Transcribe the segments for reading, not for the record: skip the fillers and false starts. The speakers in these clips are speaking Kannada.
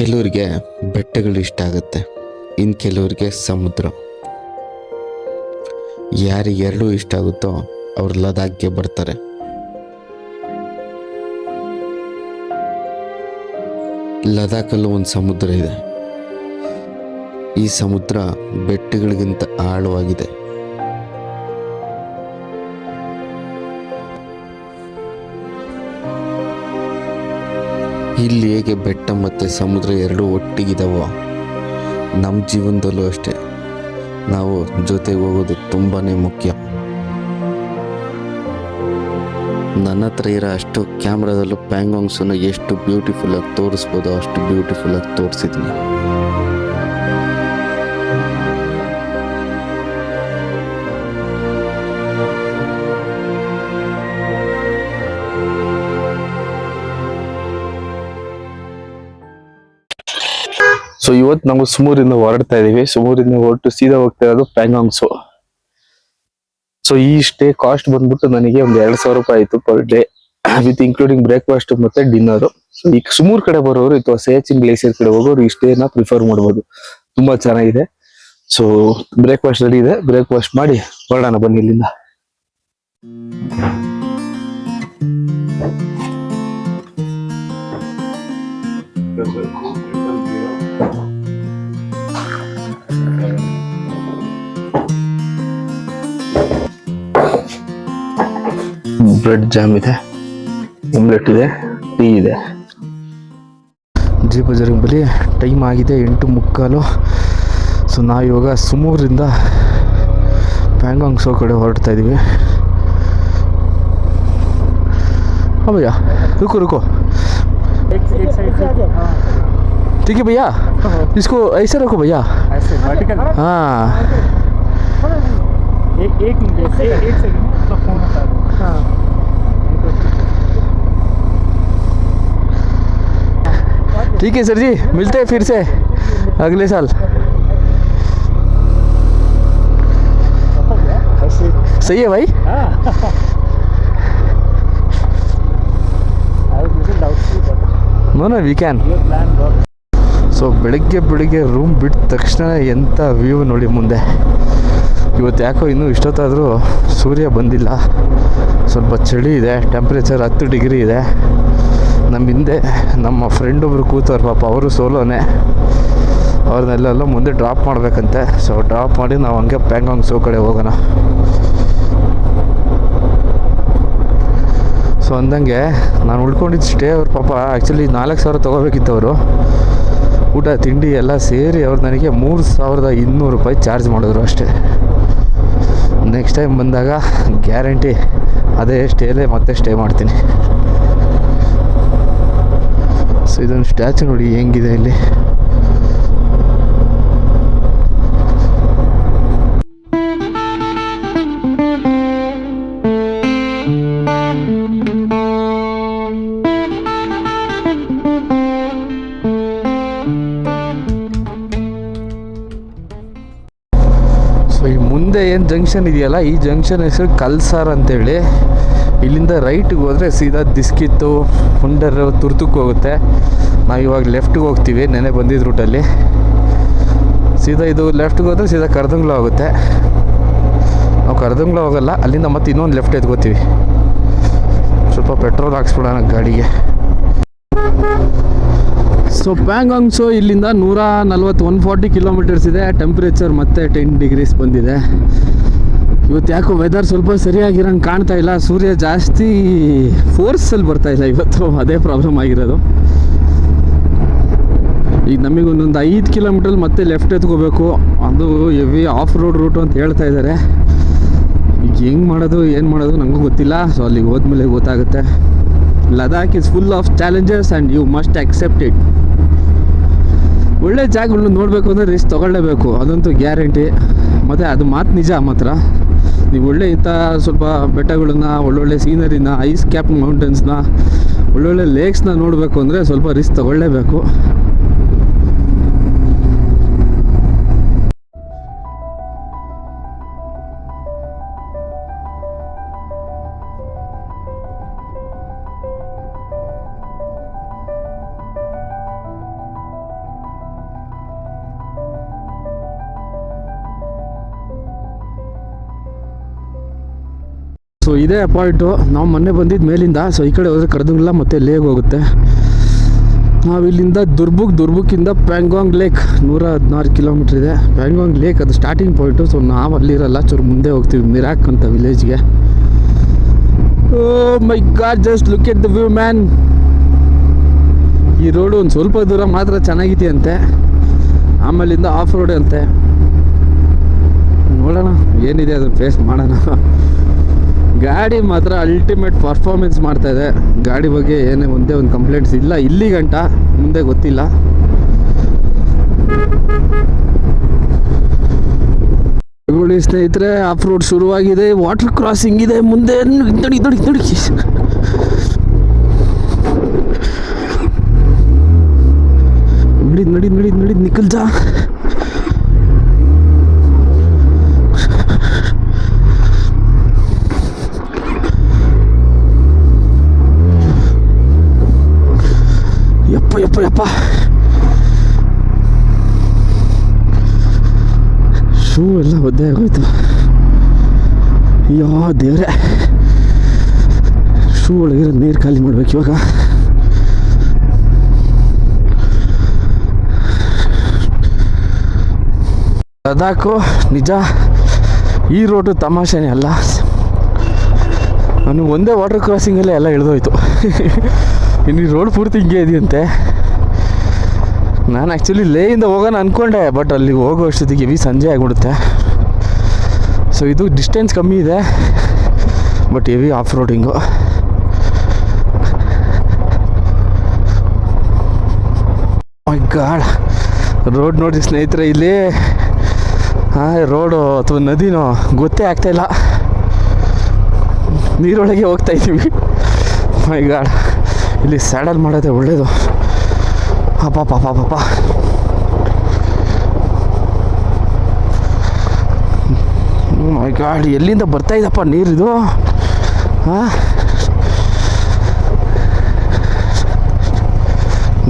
ಕೆಲವರಿಗೆ ಬೆಟ್ಟಗಳು ಇಷ್ಟ ಆಗುತ್ತೆ, ಇನ್ನು ಕೆಲವರಿಗೆ ಸಮುದ್ರ. ಯಾರಿಗೆ ಎರಡೂ ಇಷ್ಟ ಆಗುತ್ತೋ ಅವ್ರು ಲದಾಖ್ಗೆ ಬರ್ತಾರೆ. ಲದಾಖಲ್ಲೂ ಒಂದು ಸಮುದ್ರ ಇದೆ. ಈ ಸಮುದ್ರ ಬೆಟ್ಟಗಳಿಗಿಂತ ಆಳವಾಗಿದೆ. ಇಲ್ಲಿ ಹೇಗೆ ಬೆಟ್ಟ ಮತ್ತು ಸಮುದ್ರ ಎರಡೂ ಒಟ್ಟಿಗಿದಾವೋ, ನಮ್ಮ ಜೀವನದಲ್ಲೂ ಅಷ್ಟೇ ನಾವು ಜೊತೆಗೆ ಹೋಗೋದು ತುಂಬಾ ಮುಖ್ಯ. ನನ್ನ ಹತ್ರ ಇರೋ ಅಷ್ಟು ಕ್ಯಾಮ್ರಾದಲ್ಲೂ ಪ್ಯಾಂಗಾಂಗ್ಸನ್ನು ಎಷ್ಟು ಬ್ಯೂಟಿಫುಲ್ಲಾಗಿ ತೋರಿಸ್ಬೋದೋ ಅಷ್ಟು ಬ್ಯೂಟಿಫುಲ್ಲಾಗಿ ತೋರಿಸಿದ್ದೀನಿ. ಸೊ ಇವತ್ತು ನಾವು ಸುಮೂರಿಂದ ಹೊರಡ್ತಾ ಇದೀವಿ. ಸುಮೂರಿಂದ ಹೊರಟು ಸೀದಾ ಹೋಗ್ತಾ ಇರೋದು ಪ್ಯಾಂಗಾಂಗ್ಸು. ಸೊ ಈ ಸ್ಟೇ ಕಾಸ್ಟ್ ಬಂದ್ಬಿಟ್ಟು ನನಗೆ ಒಂದು 2,000 ರೂಪಾಯಿ ಆಯ್ತು per day, with including breakfast ಮತ್ತೆ ಡಿನ್ನರ್. ಸೊ ಈ ಸುಮೂರ್ ಕಡೆ ಬರೋರು ಅಥವಾ ಸಿಯಾಚಿನ್ ಗ್ಲೇಸಿಯರ್ ಕಡೆ ಹೋಗೋರು ಈ ಸ್ಟೇನ ಪ್ರಿಫರ್ ಮಾಡ್ಬೋದು, ತುಂಬಾ ಚೆನ್ನಾಗಿದೆ. ಸೊ ಬ್ರೇಕ್ಫಾಸ್ಟ್ ರೆಡಿ ಇದೆ, ಬ್ರೇಕ್ಫಾಸ್ಟ್ ಮಾಡಿ ಹೊರಡೋಣ ಬನ್ನಿ ಇಲ್ಲಿಂದ. ಬ್ರೆಡ್ ಜಾಮ್ ಇದೆ, ಆಮ್ಲೆಟ್ ಇದೆ, ಟೀ ಇದೆ. ಜೀಪ ಜರಂಬಲಿ ಟೈಮ್ ಆಗಿದೆ 8:45. ಸೊ ನಾವು ಇವಾಗ ಸುಮೂರಿಂದ ಪ್ಯಾಂಗಾಂಗ್ಸೋ ಕಡೆ ಹೊರಡ್ತಾ ಇದೀವಿ. हाँ भैया रुको रुको, ठीक है भैया, इसको ऐसे रखो भैया, ऐसे वर्टिकल. हाँ एक सेकंड फोन हटा दो. हाँ ठीक है सर जी, मिलते हैं फिर से अगले साल. सही है भाई. No, we can. ಸೊ ಬೆಳಿಗ್ಗೆ ರೂಮ್ ಬಿಟ್ಟ ತಕ್ಷಣ ಎಂಥ ವ್ಯೂ ನೋಡಿ ಮುಂದೆ. ಇವತ್ತು ಯಾಕೋ ಇನ್ನೂ ಇಷ್ಟೊತ್ತಾದರೂ ಸೂರ್ಯ ಬಂದಿಲ್ಲ, ಸ್ವಲ್ಪ ಚಳಿ ಇದೆ, ಟೆಂಪ್ರೇಚರ್ 10 ಡಿಗ್ರಿ ಇದೆ. ನಮ್ಮ ಹಿಂದೆ ನಮ್ಮ ಫ್ರೆಂಡ್ ಒಬ್ರು ಕೂತವ್ರು, ಪಾಪ ಅವರು ಸೋಲೋನೆ. ಅವ್ರನ್ನೆಲ್ಲ ಮುಂದೆ ಡ್ರಾಪ್ ಮಾಡಬೇಕಂತೆ. ಸೊ ಡ್ರಾಪ್ ಮಾಡಿ ನಾವು ಹಂಗೆ ಪ್ಯಾಂಗಾಂಗ್ಸೋ ಕಡೆ ಹೋಗೋಣ. ಸೊ ಅಂದಂಗೆ ನಾನು ಉಳ್ಕೊಂಡಿದ್ದು ಸ್ಟೇ ಅವ್ರು ಪಾಪ ಆ್ಯಕ್ಚುಲಿ 4,000 ತೊಗೋಬೇಕಿತ್ತು ಅವರು. ಊಟ ತಿಂಡಿ ಎಲ್ಲ ಸೇರಿ ಅವ್ರು ನನಗೆ 3,200 ರೂಪಾಯಿ ಚಾರ್ಜ್ ಮಾಡಿದ್ರು ಅಷ್ಟೇ. ನೆಕ್ಸ್ಟ್ ಟೈಮ್ ಬಂದಾಗ ಗ್ಯಾರಂಟಿ ಅದೇ ಸ್ಟೇಲೇ ಮತ್ತೆ ಸ್ಟೇ ಮಾಡ್ತೀನಿ. ಸೊ ಇದೊಂದು ಸ್ಟ್ಯಾಚು ನೋಡಿ ಹೆಂಗಿದೆ ಇಲ್ಲಿ. ಈ ಮುಂದೆ ಏನು ಜಂಕ್ಷನ್ ಇದೆಯಲ್ಲ, ಈ ಜಂಕ್ಷನ್ ಹೆಸರು ಕಲ್ಸಾರ್ ಅಂತೇಳಿ. ಇಲ್ಲಿಂದ ರೈಟಿಗೆ ಹೋದರೆ ಸೀದಾ ದಿಸ್ಕಿತ್ತು, ಹುಂಡರ್, ತುರ್ತುಕ್ ಹೋಗುತ್ತೆ. ನಾವು ಇವಾಗ ಲೆಫ್ಟಿಗೆ ಹೋಗ್ತೀವಿ, ನೆನೆ ಬಂದಿದ್ದ ರೂಟಲ್ಲಿ. ಸೀದಾ ಇದು ಲೆಫ್ಟಿಗೆ ಹೋದರೆ ಸೀದಾ ಕರ್ದಂಗ್ಲ ಹೋಗುತ್ತೆ. ನಾವು ಕರ್ದಂಗ್ಲ ಹೋಗಲ್ಲ, ಅಲ್ಲಿಂದ ಮತ್ತೆ ಇನ್ನೊಂದು ಲೆಫ್ಟ್ ಎತ್ಕೋತೀವಿ. ಸ್ವಲ್ಪ ಪೆಟ್ರೋಲ್ ಹಾಕ್ಸ್ಬಿಡೋಣ ಗಾಡಿಗೆ. ಸೊ ಪ್ಯಾಂಗಾಂಗ್ಸೋ ಇಲ್ಲಿಂದ 140 ಕಿಲೋಮೀಟರ್ಸ್ ಇದೆ. ಟೆಂಪ್ರೇಚರ್ ಮತ್ತೆ 10 ಡಿಗ್ರೀಸ್ ಬಂದಿದೆ. ಇವತ್ತು ಯಾಕೋ ವೆದರ್ ಸ್ವಲ್ಪ ಸರಿಯಾಗಿರಂಗೆ ಕಾಣ್ತಾ ಇಲ್ಲ. ಸೂರ್ಯ ಜಾಸ್ತಿ ಫೋರ್ಸಲ್ಲಿ ಬರ್ತಾ ಇಲ್ಲ ಇವತ್ತು, ಅದೇ ಪ್ರಾಬ್ಲಮ್ ಆಗಿರೋದು. ಈಗ ನಮಗೆ ಒಂದೊಂದು 5 ಕಿಲೋಮೀಟರ್ ಮತ್ತೆ ಲೆಫ್ಟ್ ಎತ್ಕೋಬೇಕು. ಅದು ಹೆವಿ ಆಫ್ ರೋಡ್ ರೂಟು ಅಂತ ಹೇಳ್ತಾ ಇದ್ದಾರೆ. ಈಗ ಹೆಂಗೆ ಮಾಡೋದು ಏನು ಮಾಡೋದು ನನಗೂ ಗೊತ್ತಿಲ್ಲ. ಸೊ ಅಲ್ಲಿಗೆ ಹೋದ್ಮೇಲೆ ಗೊತ್ತಾಗುತ್ತೆ. Ladakh is full of challenges and you must accept it. ಒಳ್ಳೆ ಜಾಗಗಳನ್ನ ನೋಡಬೇಕು ಅಂದರೆ ರಿಸ್ಕ್ ತೊಗೊಳ್ಳೇಬೇಕು, ಅದಂತೂ ಗ್ಯಾರಂಟಿ. ಮತ್ತು ಅದು ಮಾತು ನಿಜ ಮಾತ್ರ. ನೀವು ಒಳ್ಳೆ ಇಂಥ ಸ್ವಲ್ಪ ಬೆಟ್ಟಗಳನ್ನು, ಒಳ್ಳೊಳ್ಳೆ ಸೀನರಿನ, ಐಸ್ ಕ್ಯಾಪ್ ಮೌಂಟೇನ್ಸ್ನ, ಒಳ್ಳೊಳ್ಳೆ ಲೇಕ್ಸ್ನ ನೋಡಬೇಕು ಅಂದರೆ ಸ್ವಲ್ಪ ರಿಸ್ಕ್ ತೊಗೊಳ್ಳೇಬೇಕು. ಸೊ ಇದೇ ಪಾಯಿಂಟು. ನಾವು ಮೊನ್ನೆ ಬಂದಿದ್ದು ಮೇಲಿಂದ. ಸೊ ಈ ಕಡೆ ಹೋದರೆ ಕರ್ದಂಗ್ಲ ಮತ್ತು ಲೇಗ್ ಹೋಗುತ್ತೆ. ನಾವು ಇಲ್ಲಿಂದ ದುರ್ಬುಕ್ಕಿಂದ ಪ್ಯಾಂಗಾಂಗ್ ಲೇಕ್ 116 ಕಿಲೋಮೀಟ್ರ್ ಇದೆ. ಪ್ಯಾಂಗಾಂಗ್ ಲೇಕ್ ಅದು ಸ್ಟಾರ್ಟಿಂಗ್ ಪಾಯಿಂಟು. ಸೊ ನಾವು ಅಲ್ಲಿರಲ್ಲ, ಚೂರು ಮುಂದೆ ಹೋಗ್ತೀವಿ ಮಿರಾಕ್ ಅಂತ ವಿಲೇಜ್ಗೆ. Oh my god, just look at the view man. ಈ ರೋಡು ಒಂದು ಸ್ವಲ್ಪ ದೂರ ಮಾತ್ರ ಚೆನ್ನಾಗಿದೆಯಂತೆ, ಆಮೇಲಿಂದ ಆಫ್ ರೋಡ್ ಅಂತೆ. ನೋಡೋಣ ಏನಿದೆ ಅದನ್ನು ಫೇಸ್ ಮಾಡೋಣ. ಗಾಡಿ ಮಾತ್ರ ಅಲ್ಟಿಮೇಟ್ ಪರ್ಫಾರ್ಮೆನ್ಸ್ ಮಾಡ್ತಾಯಿದೆ. ಗಾಡಿ ಬಗ್ಗೆ ಏನೇ ಒಂದೇ ಒಂದು ಕಂಪ್ಲೇಂಟ್ಸ್ ಇಲ್ಲ ಇಲ್ಲಿ ಗಂಟ, ಮುಂದೆ ಗೊತ್ತಿಲ್ಲ. ನೋಡಿ ಸ್ನೇಹಿತರೆ, ಆಫ್ ರೋಡ್ ಶುರುವಾಗಿದೆ. ವಾಟರ್ ಕ್ರಾಸಿಂಗ್ ಇದೆ ಮುಂದೆ. ನೋಡಿ ನಿಖಿಲ್ ಜಾ. ಯಪ್ಪ ಶೂ ಎಲ್ಲ ಒದ್ದೆ ಆಗೋಯ್ತು. ಅಯ್ಯೋ ದೇವ್ರೆ, ಶೂ ಒಳಗಿರೋ ನೀರು ಖಾಲಿ ಮಾಡ್ಬೇಕು ಇವಾಗ. ಲದಾಖು ನಿಜ ಈ ರೋಡು ತಮಾಷೆನೇ ಅಲ್ಲ. ನಾನು ಒಂದೇ ವಾಟರ್ ಕ್ರಾಸಿಂಗಲ್ಲೇ ಎಲ್ಲ ಇಳಿದೋಯ್ತು. ಇನ್ನು ಈ ರೋಡ್ ಪೂರ್ತಿ ಹಿಂಗೆ ಇದೆಯಂತೆ. ನಾನು ಆ್ಯಕ್ಚುಲಿ ಲೇಯಿಂದ ಹೋಗೋಣ ಅಂದ್ಕೊಂಡೆ, ಬಟ್ ಅಲ್ಲಿ ಹೋಗೋ ಅಷ್ಟೊತ್ತಿಗೆ ಹೆವಿ ಸಂಜೆ ಆಗಿಬಿಡುತ್ತೆ. ಸೊ ಇದು ಡಿಸ್ಟೆನ್ಸ್ ಕಮ್ಮಿ ಇದೆ, but heavy of roading. My god, road ನೋಡಿ ಸ್ನೇಹಿತರೆ, ಇಲ್ಲಿ ರೋಡು ಅಥವಾ ನದಿನೋ ಗೊತ್ತೇ ಆಗ್ತಾಯಿಲ್ಲ. ನೀರೊಳಗೆ ಹೋಗ್ತಾ ಇದ್ದೀವಿ. ಮೈ ಗಾಡ್, ಇಲ್ಲಿ ಸ್ಯಾಡಲ್ ಮಾಡೋದೇ ಒಳ್ಳೇದು. ಪಾಪ ಮೈ ಗಾಡ್, ಎಲ್ಲಿಂದ ಬರ್ತಾ ಇದಪ್ಪ ನೀರಿದು.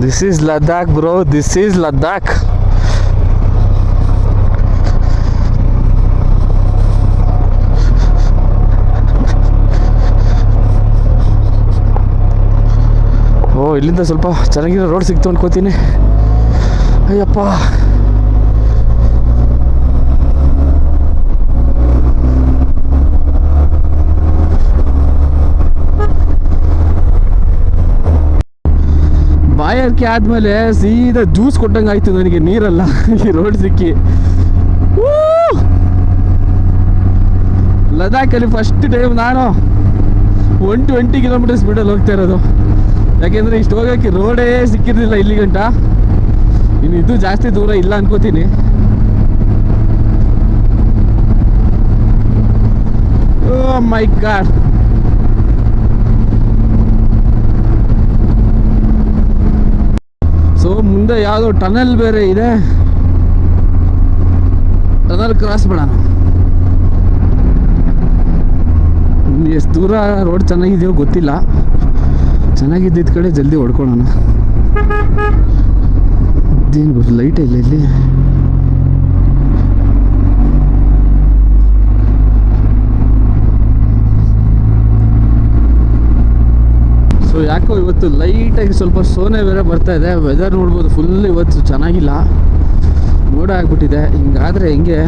This is Ladakh bro, this is Ladakh. ಇಲ್ಲಿಂದ ಸ್ವಲ್ಪ ಚೆನ್ನಾಗಿರೋ ರೋಡ್ ಸಿಕ್ತು ಅನ್ಕೋತೀನಿ. ಅಯ್ಯಪ್ಪ, ಬಾಯಾರಿಕೆ ಆದಮೇಲೆ ಸೀದಾ ಜ್ಯೂಸ್ ಕೊಟ್ಟಂಗೆ ಆಯಿತು ನನಗೆ, ನೀರಲ್ಲ ಈ ರೋಡ್ ಸಿಕ್ಕಿ. ಲದಾಖಲ್ಲಿ ಫಸ್ಟ್ ಟೈಮ್ ನಾನು 120 ಕಿಲೋಮೀಟರ್ ಸ್ಪೀಡಲ್ಲಿ ಹೋಗ್ತಾ ಇರೋದು. ಯಾಕೆಂದರೆ ಇಷ್ಟು ಹೋಗೋಕ್ಕೆ ರೋಡೇ ಸಿಕ್ಕಿರಲಿಲ್ಲ ಇಲ್ಲಿ ಗಂಟ. ಇನ್ನು ಇದು ಜಾಸ್ತಿ ದೂರ ಇಲ್ಲ ಅನ್ಕೋತೀನಿ. ಓ ಮೈ ಗಾಡ್, ಸೊ ಮುಂದೆ ಯಾವುದೋ ಟನಲ್ ಬೇರೆ ಇದೆ. ಟನಲ್ ಕ್ರಾಸ್ ಮಾಡೋಣ. ಎಷ್ಟು ದೂರ ರೋಡ್ ಚೆನ್ನಾಗಿದೆಯೋ ಗೊತ್ತಿಲ್ಲ. ಚೆನ್ನಾಗಿದ್ದಿದ್ದ ಕಡೆ ಜಲ್ದಿ ಹೊಡ್ಕೊಳ್ಳೋಣ. ಇದೇನು ಗೊತ್ತು, ಲೈಟ್ ಇಲ್ಲ ಇಲ್ಲಿ. ಸೊ ಯಾಕೋ ಇವತ್ತು ಲೈಟಾಗಿ ಸ್ವಲ್ಪ ಸೋನೆ ಬೇರೆ ಬರ್ತಾ ಇದೆ. ವೆದರ್ ನೋಡ್ಬೋದು, ಫುಲ್ ಇವತ್ತು ಚೆನ್ನಾಗಿಲ್ಲ, ಮೋಡ ಆಗ್ಬಿಟ್ಟಿದೆ. ಹಿಂಗಾದರೆ ಹೆಂಗೆ,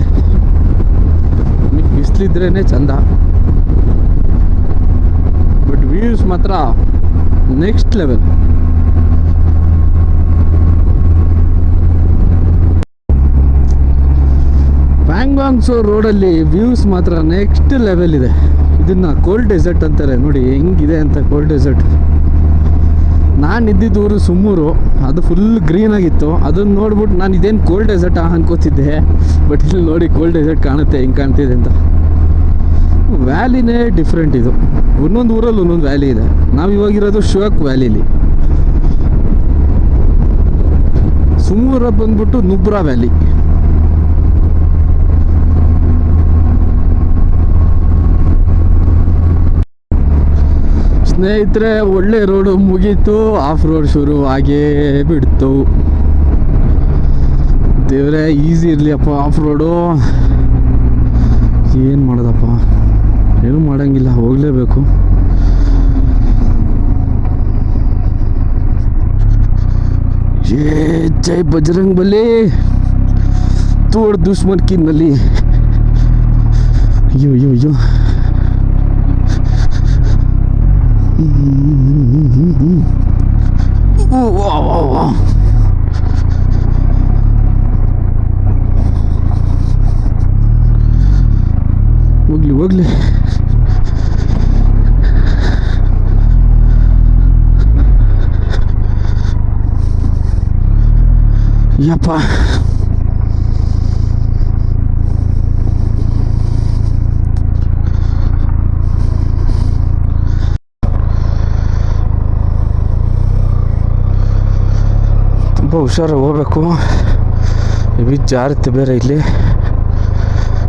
ಬಿಸಿಲಿದ್ರೇ ಚಂದ. ಬಟ್ ವ್ಯೂಸ್ ಮಾತ್ರ ನೆಕ್ಸ್ಟ್ ಲೆವೆಲ್. ಪ್ಯಾಂಗಾಂಗ್ಸೋ ರೋಡಲ್ಲಿ ವ್ಯೂಸ್ ಮಾತ್ರ ನೆಕ್ಸ್ಟ್ ಲೆವೆಲ್ ಇದೆ. ಇದನ್ನು ಕೋಲ್ಡ್ ಡೆಸರ್ಟ್ ಅಂತಾರೆ ನೋಡಿ, ಹೆಂಗಿದೆ ಅಂತ. ಕೋಲ್ಡ್ ಡೆಸರ್ಟ್, ನಾನು ಇದ್ದಿದ್ದು ಊರು ಸುಮ್ಮೂರು, ಅದು ಫುಲ್ ಗ್ರೀನ್ ಆಗಿತ್ತು. ಅದನ್ನು ನೋಡ್ಬಿಟ್ಟು ನಾನು ಇದೇನು ಕೋಲ್ಡ್ ಡೆಸರ್ಟ್ ಅನ್ಕೋತಿದ್ದೆ. ಬಟ್ ಇಲ್ಲಿ ನೋಡಿ ಕೋಲ್ಡ್ ಡೆಸರ್ಟ್ ಕಾಣುತ್ತೆ ಹೆಂಗೆ ಕಾಣ್ತಿದೆ ಅಂತ. ವ್ಯಾಲಿನೇ ಡಿಫ್ರೆಂಟ್ ಇದು. ಒಂದೊಂದು ಊರಲ್ಲಿ ಒಂದೊಂದು ವ್ಯಾಲಿ ಇದೆ. ನಾವು ಇವಾಗಿರೋದು ಶುವಕ್ ವ್ಯಾಲಿಲಿ. ಸುಮ್ಮೂರ ಬಂದ್ಬಿಟ್ಟು ನುಬ್ರಾ ವ್ಯಾಲಿ. ಸ್ನೇಹಿತರೆ, ಒಳ್ಳೆ ರೋಡು ಮುಗೀತು, ಆಫ್ ರೋಡ್ ಶುರು ಆಗೇ ಬಿಡ್ತು. ದೇವರೇ, ಈಸಿ ಇರಲಿ ಅಪ್ಪ ಆಫ್ ರೋಡು. ಏನು ಮಾಡೋದಪ್ಪ, ಏನು ಮಾಡೋಂಗಿಲ್ಲ, ಹೋಗಲೇಬೇಕು. ಹೋಗಲೇಬೇಕು. ಜೈ ಬಜರಂಗ್ ಬಲಿ, ತೋಡ್ ದುಶ್ಮನ್ ಕಿ ನಲಿ. ಅಯ್ಯೋ ಅಯ್ಯೋ ಅಯ್ಯೋ. ಹೋಗ್ಲಿ ಹೋಗ್ಲಿ. ಯಪ್ಪ, ತುಂಬ ಹುಷಾರಾಗಿ ಹೋಗ್ಬೇಕು. ಹೆವಿ ಜಾರುತ್ತೆ ಬೇರೆ ಇಲ್ಲಿ.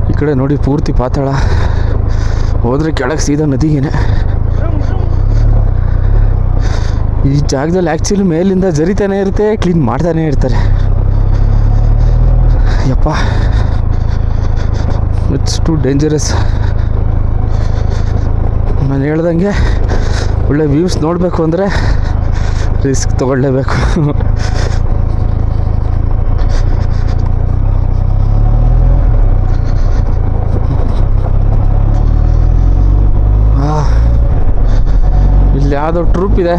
ಈ ಕಡೆ ನೋಡಿ ಪೂರ್ತಿ ಪಾತಾಳ, ಹೋದರೆ ಕೆಳಗೆ ಸೀದಾ ನದಿಗೇನೆ. ಈ ಜಾಗದಲ್ಲಿ ಆ್ಯಕ್ಚುಲಿ ಮೇಲಿಂದ ಜರಿತಾನೆ ಇರುತ್ತೆ, ಕ್ಲೀನ್ ಮಾಡ್ತಾನೆ ಇರ್ತಾರೆ. ಯಪ್ಪ, ಇಟ್ಸ್ ಟು ಡೇಂಜರಸ್. ನಾನು ಹೇಳ್ದಂಗೆ ಒಳ್ಳೆ ವ್ಯೂಸ್ ನೋಡಬೇಕು ಅಂದರೆ ರಿಸ್ಕ್ ತೊಗೊಳ್ಳೇಬೇಕು. ಇಲ್ಲಿ ಯಾವುದೋ ಟ್ರೂಪ್ ಇದೆ,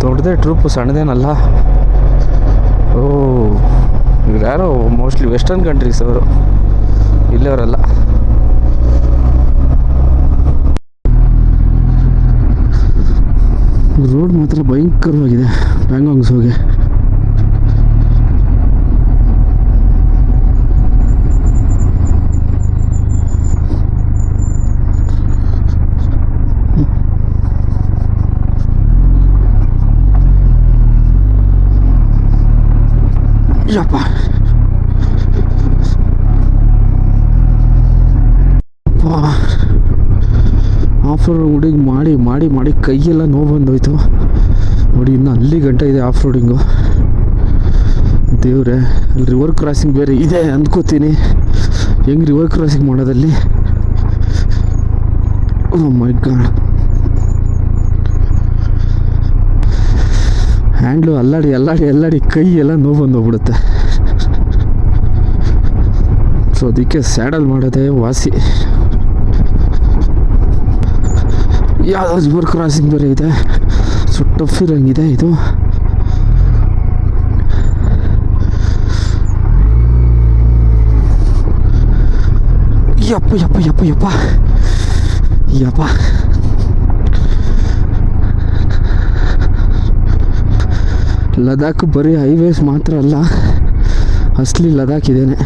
ದೊಡ್ಡದೇ ಟ್ರೂಪು, ಸಣ್ಣದೇನಲ್ಲ. ಓ, ಇವ್ರು ಯಾರೋ ಮೋಸ್ಟ್ಲಿ ವೆಸ್ಟರ್ನ್ ಕಂಟ್ರೀಸ್ ಅವರು, ಇಲ್ಲವರಲ್ಲ. ರೋಡ್ ಮಾತ್ರ ಭಯಂಕರವಾಗಿದೆ ಪ್ಯಾಂಗಾಂಗ್ಸ್ ಹೋಗಿ. ಯಪ್ಪ, ಆಫ್ ರೋಡ್ ಹುಡುಗಿ ಮಾಡಿ ಮಾಡಿ ಮಾಡಿ ಕೈಯೆಲ್ಲ ನೋವು ಬಂದೋಯ್ತು ನೋಡಿ. ಇನ್ನು ಅಲ್ಲಿ ಗಂಟೆ ಇದೆ ಆಫ್ ರೋಡಿಂಗು. ದೇವ್ರೆ, ಅಲ್ಲಿ ರಿವರ್ ಕ್ರಾಸಿಂಗ್ ಬೇರೆ ಇದೆ ಅಂದ್ಕೋತೀನಿ. ಹೆಂಗೆ river crossing ಮಾಡೋದಲ್ಲಿ? O my god, ಹ್ಯಾಂಡ್ಲು ಅಲ್ಲಾಡಿ ಅಲ್ಲಾಡಿ ಅಲ್ಲಾಡಿ ಕೈ ಎಲ್ಲ ನೋವು ಬಂದೋಗ್ಬಿಡುತ್ತೆ. ಸೊ ಅದಕ್ಕೆ ಸ್ಯಾಡಲ್ ಮಾಡೋದೇ ವಾಸಿ. ಯಾವುದೋ ರಿವರ್ ಕ್ರಾಸಿಂಗ್ ಬೇರೆ ಇದೆ, ಸೊ ಟಫ್ ಇರೋಂಗಿದೆ ಇದು. ಯಪ್ಪ ಯಪ್ಪ ಯಪ್ಪ ಯಪ್ಪ ಯಪ್ಪ. ಲದಾಖ್ ಬರೀ ಹೈವೇಸ್ ಮಾತ್ರ ಅಲ್ಲ, ಅಸಲಿ ಲದಾಖ್ ಇದೇನೆ.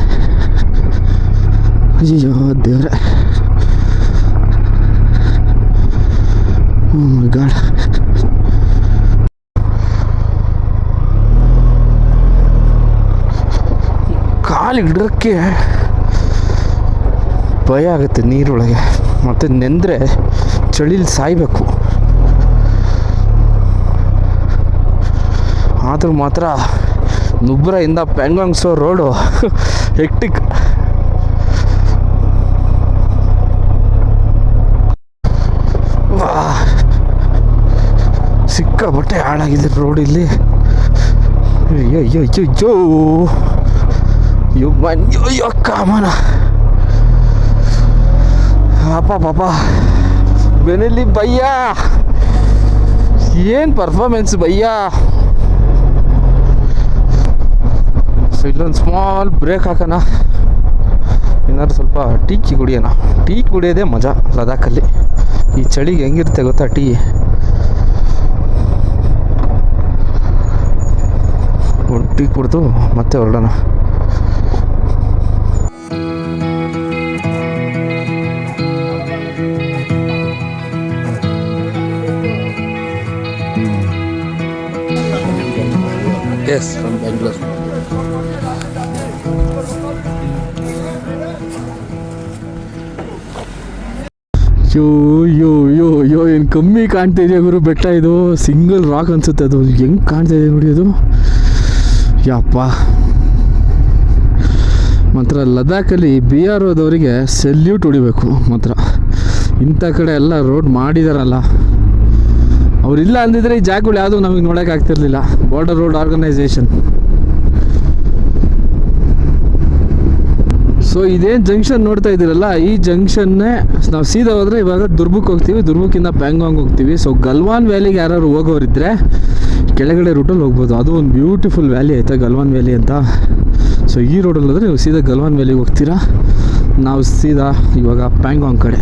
ಅಯ್ಯೋ ದೇವ್ರೆ, ಓ ಮೈ ಗಾಡ್. ಕಾಲು ಇಡೋಕ್ಕೆ ಭಯ ಆಗುತ್ತೆ ನೀರೊಳಗೆ, ಮತ್ತು ನೆಂದರೆ ಚಳಿಲಿ ಸಾಯಬೇಕು. ಆದರೂ ಮಾತ್ರ ನುಬ್ರಾಯಿಂದ ಪ್ಯಾಂಗಾಂಗ್ಸೋ ರೋಡು ಹೆಕ್ಟಿಕ್. ಸಿಕ್ಕಾಬಟ್ಟೆ ಹಾಳಾಗಿದೆ ರೋಡ್ ಇಲ್ಲಿ. ಅಯ್ಯೋ ಅಯ್ಯೋ ಅಯ್ಯೋ ಅಯ್ಯೋ ಕಾಮನ ಪಾಪ ಪಾಪ. ಬೆನೆಲ್ಲಿ ಭಯ್ಯ, ಏನು ಪರ್ಫಾರ್ಮೆನ್ಸ್ ಭಯ್ಯ. ಸೊ ಇಲ್ಲೊಂದು ಸ್ಮಾಲ್ ಬ್ರೇಕ್ ಹಾಕೋಣ, ಏನಾದ್ರು ಸ್ವಲ್ಪ ಟೀ ಕುಡಿಯೋಣ. ಟೀ ಕುಡಿಯೋದೇ ಮಜಾ ಲದಾಖಲ್ಲಿ. ಈ ಚಳಿಗೆ ಹೆಂಗಿರುತ್ತೆ ಗೊತ್ತಾ ಟೀ. ಟೀ ಕುಡಿದು ಮತ್ತೆ ಹೊರಡೋಣ. Yes, from Bangalore. ಯೋ ಯೋ ಯೋ ಯೋ, ಏನು ಕಮ್ಮಿ ಕಾಣ್ತಾ ಇದೆಯಾ ಗುರು ಬೆಟ್ಟ ಇದು. ಸಿಂಗಲ್ ರಾಕ್ ಅನ್ಸುತ್ತೆ ಅದು. ಹೆಂಗೆ ಕಾಣ್ತಾ ಇದೆ ನೋಡಿ ಅದು. ಯಪ್ಪ, ಮಾತ್ರ ಲದಾಖಲ್ಲಿ BRO ದವರಿಗೆ ಸೆಲ್ಯೂಟ್ ಹೊಡಿಬೇಕು. ಮಾತ್ರ ಇಂಥ ಕಡೆ ಎಲ್ಲ ರೋಡ್ ಮಾಡಿದಾರಲ್ಲ, ಅವರಿಲ್ಲ ಅಂದಿದ್ರೆ ಈ ಜಾಗಗಳು ಯಾವುದೂ ನಮಗೆ ನೋಡೋಕ್ಕಾಗ್ತಿರ್ಲಿಲ್ಲ. Border road organisation. ಸೊ ಇದೇನು ಜಂಕ್ಷನ್ ನೋಡ್ತಾ ಇದ್ದೀರಲ್ಲ, ಈ ಜಂಕ್ಷನ್ನೇ ನಾವು ಸೀದಾ ಹೋದರೆ ಇವಾಗ ದುರ್ಬುಕ್ ಹೋಗ್ತೀವಿ, ದುರ್ಬುಕ್ಕಿಂದ ಪ್ಯಾಂಗಾಂಗ್ ಹೋಗ್ತೀವಿ. ಸೊ ಗಲ್ವಾನ್ ವ್ಯಾಲಿಗೆ ಯಾರು ಹೋಗೋರಿದ್ರೆ ಕೆಳಗಡೆ ರೂಟಲ್ಲಿ ಹೋಗ್ಬೋದು. ಅದು ಒಂದು ಬ್ಯೂಟಿಫುಲ್ ವ್ಯಾಲಿ ಆಯಿತಾ, ಗಲ್ವಾನ್ ವ್ಯಾಲಿ ಅಂತ. ಸೊ ಈ ರೋಡಲ್ಲಿ ಹೋದರೆ ನೀವು ಸೀದಾ ಗಲ್ವಾನ್ ವ್ಯಾಲಿಗೆ ಹೋಗ್ತೀರಾ. ನಾವು ಸೀದಾ ಇವಾಗ ಪ್ಯಾಂಗಾಂಗ್ ಕಡೆ.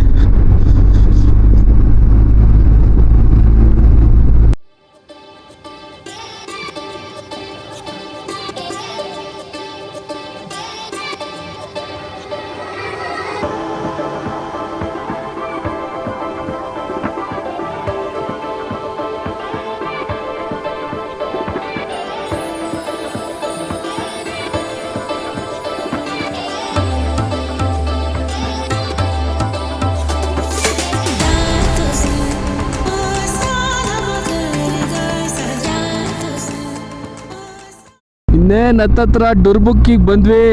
ಇನ್ನೇನು ಹತ್ತತ್ರ ಡುರ್ಬುಕ್ಕಿಗೆ ಬಂದ್ವಿ.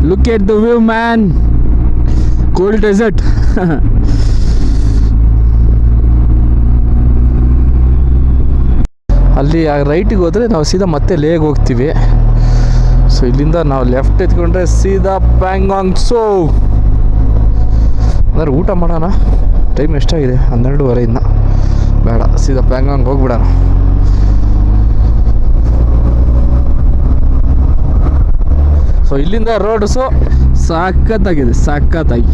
Look at the view man, cold desert. ಅಲ್ಲಿ ರೈಟಿಗೆ ಹೋದರೆ ನಾವು ಸೀದಾ ಮತ್ತೆ ಲೇಗೆ ಹೋಗ್ತೀವಿ. ಸೊ ಇಲ್ಲಿಂದ ನಾವು ಲೆಫ್ಟ್ ಎತ್ಕೊಂಡ್ರೆ ಸೀದಾ ಪ್ಯಾಂಗಾಂಗ್ ಸೋ. ಅಂದರೆ ಊಟ ಮಾಡೋಣ. ಟೈಮ್ ಎಷ್ಟಾಗಿದೆ? 12:30 ಇನ್ನು. ಬೇಡ, ಸೀದಾ ಪ್ಯಾಂಗಾಂಗ್ ಹೋಗ್ಬಿಡೋಣ. ಸೊ ಇಲ್ಲಿಂದ ರೋಡ್ಸು ಸಖತ್ತಾಗಿದೆ, ಸಖತ್ತಾಗಿ.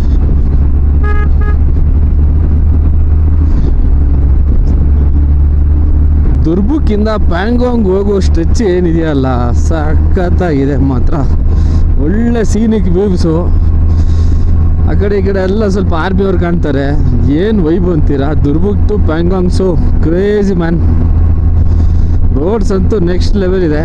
ದುರ್ಬುಕ್ಕಿಂದ ಪ್ಯಾಂಗಾಂಗ್ ಹೋಗೋ ಸ್ಟ್ರೆಚ್ ಏನಿದೆಯಲ್ಲ, ಸಖತ್ತಾಗಿದೆ ಮಾತ್ರ. ಒಳ್ಳೆ ಸೀನಿಕ್ ವ್ಯೂವ್ಸು. ಆ ಕಡೆ ಈ ಕಡೆ ಎಲ್ಲ ಸ್ವಲ್ಪ ಆರ್ಮಿ ಅವ್ರು ಕಾಣ್ತಾರೆ. ಏನು ವೈಬ್ ಅಂತೀರಾ. ದುರ್ಬುಕ್ ಟು ಪ್ಯಾಂಗಾಂಗ್ಸು ಕ್ರೇಜಿ ಮ್ಯಾನ್. ರೋಡ್ಸ್ ಅಂತೂ ನೆಕ್ಸ್ಟ್ ಲೆವೆಲ್ ಇದೆ.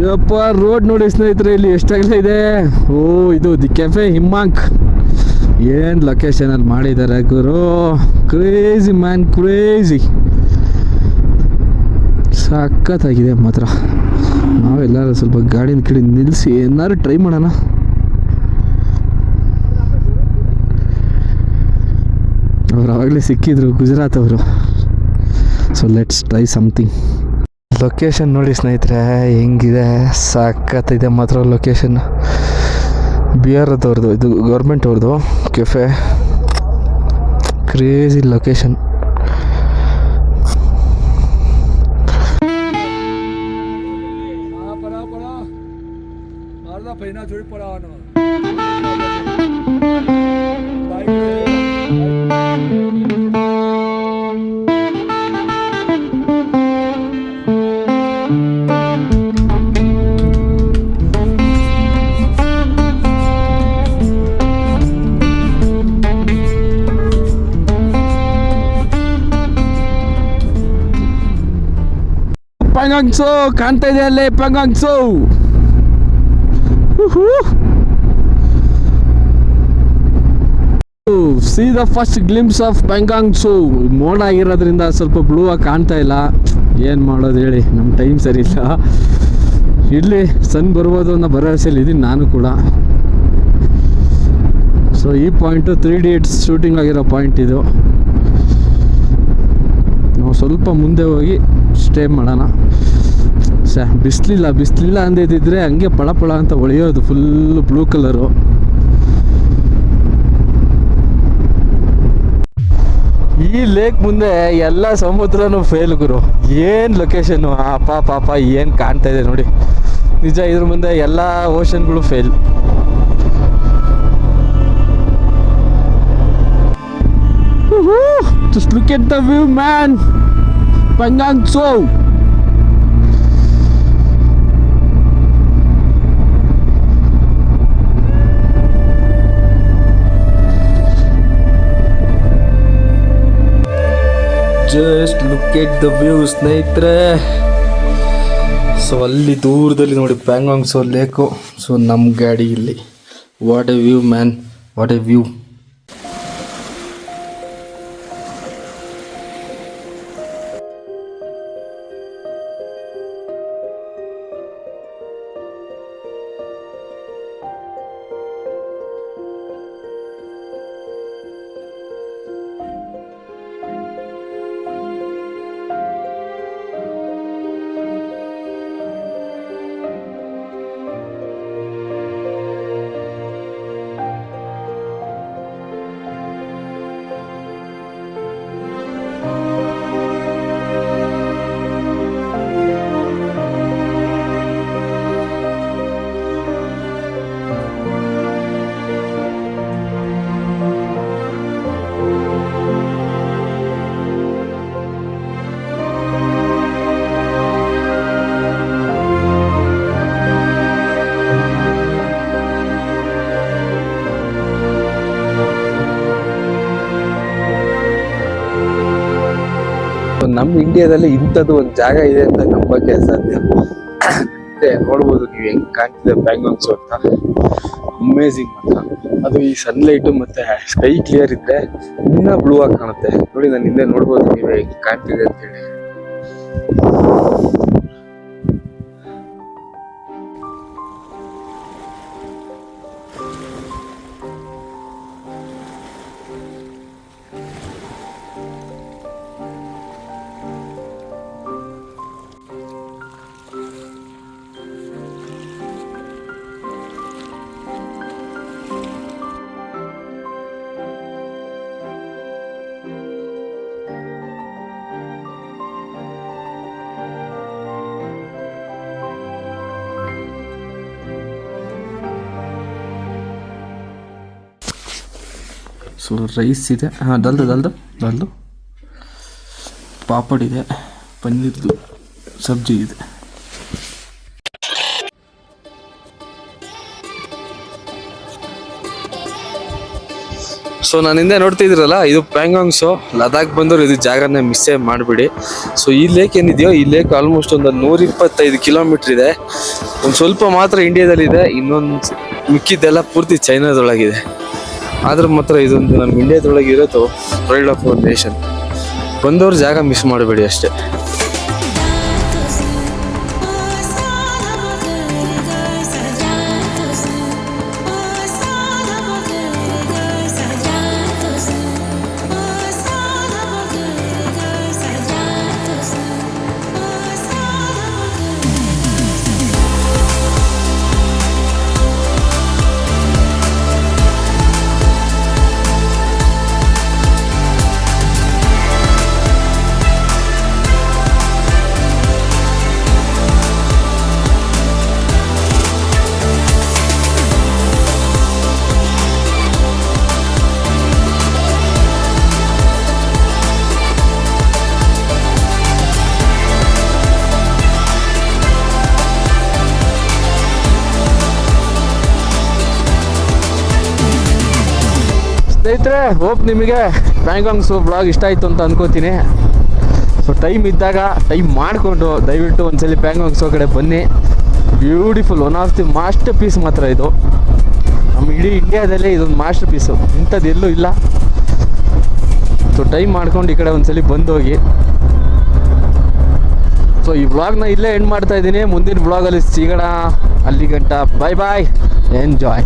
ಯಪ್ಪ, ರೋಡ್ ನೋಡಿ ಸ್ನೇಹಿತರೆ, ಇಲ್ಲಿ ಎಷ್ಟಾಗಲ ಇದೆ. ಓ, ಇದು ದಿ ಕೆಫೆ ಹಿಮಾಂಕ್. ಏನು ಲೊಕೇಶನಲ್ಲಿ ಮಾಡಿದ್ದಾರೆ ಗುರು. Crazy man, crazy. ಸಖತ್ತಾಗಿದೆ ಮಾತ್ರ. ನಾವೆಲ್ಲರೂ ಸ್ವಲ್ಪ ಗಾಡಿನ ಕಡೆ ನಿಲ್ಲಿಸಿ ಏನಾದ್ರು ಟ್ರೈ ಮಾಡೋಣ. ಅವ್ರು ಆವಾಗಲೇ ಸಿಕ್ಕಿದ್ರು, ಗುಜರಾತ್ ಅವರು. So let's try something. Location ನೋಡಿ ಸ್ನೇಹಿತರೆ ಹೆಂಗಿದೆ, ಸಖತ್ತಿದೆ ಮಾತ್ರ ಲೊಕೇಶನ್. BRO ಅವ್ರದ್ದು, ಇದು ಗೌರ್ಮೆಂಟ್ ಅವ್ರದ್ದು cafe. Crazy location. Pangong so ಕಾಣ್ತಾ ಇದೆ ಅಲ್ಲೇ, Pangong so. C the first glimpse of Pangong so. ಮೋಡ ಆಗಿರೋದ್ರಿಂದ ಸ್ವಲ್ಪ ಬ್ಲೂ ಆಗಿ ಕಾಣ್ತಾ ಇಲ್ಲ. ಏನು ಮಾಡೋದು ಹೇಳಿ, ನಮ್ಮ ಟೈಮ್ ಸರಿ ಇಲ್ಲ. ಇಲ್ಲಿ ಸನ್ ಬರ್ಬೋದು ಅನ್ನೋ ಭರವಸೆಯಲ್ಲಿ ಇದ್ದೀನಿ ನಾನು ಕೂಡ. ಸೊ ಈ ಪಾಯಿಂಟು 3 Idiots ಶೂಟಿಂಗ್ ಆಗಿರೋ ಪಾಯಿಂಟ್ ಇದು. ನಾವು ಸ್ವಲ್ಪ ಮುಂದೆ ಹೋಗಿ ಸ್ಟೇ ಮಾಡೋಣ. ಬಿಸಿಲಿಲ್ಲ ಅಂದಿದ್ದರೆ ಹಂಗೆ ಪಳ ಅಂತ ಹೊಳೆಯೋದು, ಫುಲ್ಲು ಬ್ಲೂ ಕಲರು. ಈ ಲೇಕ್ ಮುಂದೆ ಎಲ್ಲ ಸಮುದ್ರನೂ ಫೇಲ್ ಗುರು. ಏನು ಲೊಕೇಶನ್ನು, ಪಾಪ ಏನು ಕಾಣ್ತಾ ಇದೆ ನೋಡಿ. ನಿಜ, ಇದ್ರ ಮುಂದೆ ಎಲ್ಲ ಓಷನ್ಗಳು fail. Just look at the view, man. Pangangso. Just look at the view ಸ್ನೇಹಿತರೆ. ಸೊ ಅಲ್ಲಿ ದೂರದಲ್ಲಿ ನೋಡಿ ಪ್ಯಾಂಗಾಂಗ್ ಸೋ ಲೇಕು. ಸೊ ನಮ್ಮ ಗಾಡಿ ಇಲ್ಲಿ. What A view man, what A view. ನಮ್ಮ ಇಂಡಿಯಾದಲ್ಲಿ ಇಂಥದ್ದು ಒಂದು ಜಾಗ ಇದೆ ಅಂತ ನಂಬಕ್ಕೆ ಸಾಧ್ಯ. ಮತ್ತೆ ನೋಡ್ಬೋದು ನೀವು ಹೆಂಗ್ ಕಾಣ್ತಿದೆ ಪ್ಯಾಂಗಾಂಗ್ ಸೋ ಅಂತ. ಅಮೇಝಿಂಗ್ ಮಾತ್ರ. ಅದು ಈ ಸನ್ಲೈಟು ಮತ್ತೆ ಸ್ಕೈ ಕ್ಲಿಯರ್ ಇದ್ರೆ ಇನ್ನ ಬ್ಲೂ ಆಗಿ ಕಾಣುತ್ತೆ. ನೋಡಿ ನಾನು ಹಿಂದೆ ನೋಡ್ಬೋದು ನೀವು ಹೆಂಗ್ ಕಾಣ್ತಿದೆ ಅಂತೇಳಿ. ಸೊ ರೈಸ್ ಇದೆ, ಹಾಂ ದಾಲ್ದು ಪಾಪಡ್ ಇದೆ, ಪನ್ನೀರ್ದು ಸಬ್ಜಿ ಇದೆ. ಸೊ ನಾನು ಹಿಂದೆ ನೋಡ್ತಿದ್ದೀರಲ್ಲ, ಇದು ಪ್ಯಾಂಗಾಂಗ್ ಸೋ. ಲದಾಖ್ ಬಂದವರು ಇದು ಜಾಗನ ಮಿಸ್ಸೇ ಮಾಡಿಬಿಡಿ. ಸೊ ಈ ಲೇಕ್ ಏನಿದೆಯೋ, ಈ ಲೇಕ್ ಆಲ್ಮೋಸ್ಟ್ ಒಂದು 125 ಕಿಲೋಮೀಟ್ರ್ ಇದೆ. ಒಂದು ಸ್ವಲ್ಪ ಮಾತ್ರ ಇಂಡಿಯಾದಲ್ಲಿದೆ, ಇನ್ನೊಂದು ಮಿಕ್ಕಿದ್ದೆಲ್ಲ ಪೂರ್ತಿ ಚೈನಾದೊಳಗಿದೆ. ಆದ್ರೆ ಮಾತ್ರ ಇದೊಂದು ನಮ್ಮ ಇಂಡಿಯಾದೊಳಗೆ ಇರೋದು ಪ್ರೈಡ್ ಆಫ್ ಅವರ್ ನೇಷನ್. ಬಂದವ್ರ ಜಾಗ ಮಿಸ್ ಮಾಡಬೇಡಿ ಅಷ್ಟೇ. ಸ್ನೇಹಿತರೆ, ಹೋಪ್ ನಿಮಗೆ ಪ್ಯಾಂಗಾಂಗ್ ಸೋ ಬ್ಲಾಗ್ ಇಷ್ಟ ಆಯಿತು ಅಂತ ಅನ್ಕೋತೀನಿ. ಸೊ ಟೈಮ್ ಇದ್ದಾಗ ಟೈಮ್ ಮಾಡಿಕೊಂಡು ದಯವಿಟ್ಟು ಒಂದ್ಸಲಿ ಪ್ಯಾಂಗಾಂಗ್ ಸೋ ಕಡೆ ಬನ್ನಿ. Beautiful, one of the masterpiece ಮಾತ್ರ ಇದು. ನಮ್ಮ ಇಡೀ ಇಂಡಿಯಾದಲ್ಲೇ ಇದೊಂದು ಮಾಸ್ಟರ್ ಪೀಸು, ಇಂಥದ್ದು ಎಲ್ಲೂ ಇಲ್ಲ. ಸೊ ಟೈಮ್ ಮಾಡ್ಕೊಂಡು ಈ ಕಡೆ ಒಂದ್ಸಲಿ ಬಂದೋಗಿ. ಸೊ ಈ ವ್ಲಾಗ್ನ ಇಲ್ಲೇ ಎಂಡ್ ಮಾಡ್ತಾ ಇದ್ದೀನಿ. ಮುಂದಿನ ವ್ಲಾಗಲ್ಲಿ ಸಿಗೋಣ. ಅಲ್ಲಿ ಗಂಟ ಬಾಯ್ ಬಾಯ್, ಎಂಜಾಯ್.